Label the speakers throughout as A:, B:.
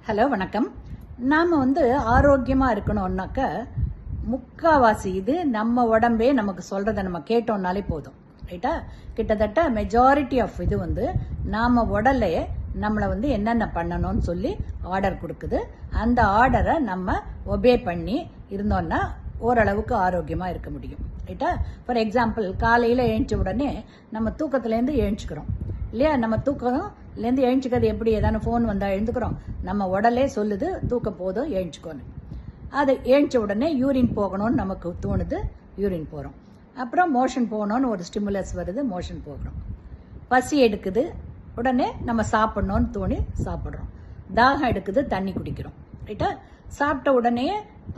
A: Hello வணக்கம். நாம் ஆரோக்கியமாக இருக்கணும்னாக்க முக்காவாசி இது நம்ம உடம்பே நமக்கு சொல்கிறத நம்ம கேட்டோம்னாலே போதும், ரைட்டா? கிட்டத்தட்ட மெஜாரிட்டி ஆஃப் இது நாம் உடலே நம்மளை என்னென்ன பண்ணணும்னு சொல்லி ஆர்டர் கொடுக்குது. அந்த ஆர்டரை நம்ம ஒபே பண்ணி இருந்தோம்னா ஓரளவுக்கு ஆரோக்கியமாக இருக்க முடியும், ரைட்டா? ஃபார் எக்ஸாம்பிள், காலையில் எழுந்த உடனே நம்ம தூக்கத்துலேருந்து எழுஞ்சிக்கிறோம் இல்லையா? நம்ம தூக்கம்லேருந்து எழுஞ்சிக்கிறது எப்படி? ஏதான ஃபோன் வந்தால் எழுந்துக்கிறோம். நம்ம உடலே சொல்லுது தூக்கம் போதும் எழுஞ்சிக்கோன்னு. அது எழுந்த உடனே யூரின் போகணும்னு நமக்கு தோணுது, யூரின் போகிறோம். அப்புறம் மோஷன் போகணும்னு ஒரு ஸ்டிமுலஸ் வருது, மோஷன் போகிறோம். பசி எடுக்குது, உடனே நம்ம சாப்பிட்ணுன்னு தோணி சாப்பிட்றோம். தாகம் எடுக்குது, தண்ணி குடிக்கிறோம், ரைட்டா? சாப்பிட்ட உடனே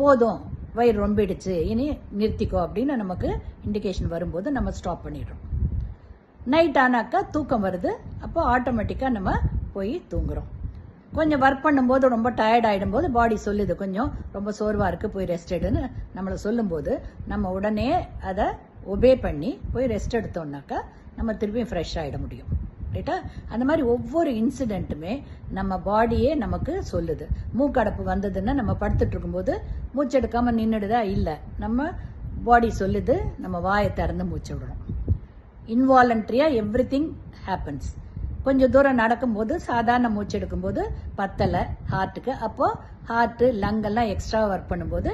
A: போதும், வயிறு ரொம்பிடுச்சு, இனி நிறுத்திக்கோ அப்படின்னு நமக்கு இண்டிகேஷன் வரும்போது நம்ம ஸ்டாப் பண்ணிடுறோம். நைட் ஆனாக்கா தூக்கம் வருது, அப்போ ஆட்டோமேட்டிக்காக நம்ம போய் தூங்குறோம். கொஞ்சம் ஒர்க் பண்ணும்போது ரொம்ப டயர்ட் ஆகிடும்போது பாடி சொல்லுது கொஞ்சம் ரொம்ப சோர்வாக இருக்குது, போய் ரெஸ்ட் எடுன்னு நம்மளை சொல்லும்போது நம்ம உடனே அதை ஒபே பண்ணி போய் ரெஸ்ட் எடுத்தோம்னாக்கா நம்ம திருப்பியும் ஃப்ரெஷ் ஆகிட முடியும், ரைட்டா? அந்த மாதிரி ஒவ்வொரு இன்சிடென்ட்டுமே நம்ம பாடியே நமக்கு சொல்லுது. மூக்கடைப்பு வந்ததுன்னா நம்ம படுத்துட்டு இருக்கும்போது மூச்செடுக்காமல் நின்றுடுதா? இல்லை, நம்ம பாடி சொல்லுது, நம்ம வாயை திறந்து மூச்சு விடுறோம். இன்வாலண்ட்ரியாக எவ்ரி திங் ஹேப்பன்ஸ். கொஞ்சம் தூரம் நடக்கும்போது சாதாரண மூச்சு எடுக்கும்போது பத்தலை ஹார்ட்டுக்கு, அப்போது ஹார்ட்டு லங்கெல்லாம் எக்ஸ்ட்ரா ஒர்க் பண்ணும்போது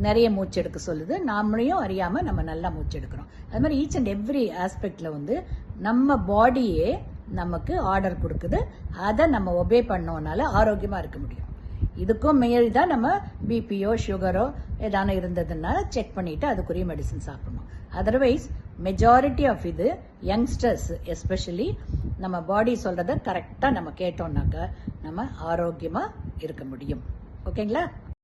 A: நிறைய மூச்சு எடுக்க சொல்லுது. நாமளையும் அறியாமல் நம்ம நல்லா மூச்சு எடுக்கிறோம். அது மாதிரி ஈச் அண்ட் எவ்ரி ஆஸ்பெக்டில் நம்ம பாடியே நமக்கு ஆர்டர் கொடுக்குது. அதை நம்ம ஒபே பண்ணோம்னால ஆரோக்கியமாக இருக்க முடியும். இதுக்கும் மீறி தான் நம்ம பிபியோ சுகரோ ஏதான இருந்ததுன்னா செக் பண்ணிவிட்டு அதுக்குரிய மெடிசன் சாப்பிடணும். அதர்வைஸ் மெஜாரிட்டி ஆஃப் இது யங்ஸ்டர்ஸ் எஸ்பெஷலி நம்ம பாடி சொல்கிறத கரெக்டாக நம்ம கேட்டோம்னாக்க நம்ம ஆரோக்கியமாக இருக்க முடியும். ஓகேங்களா?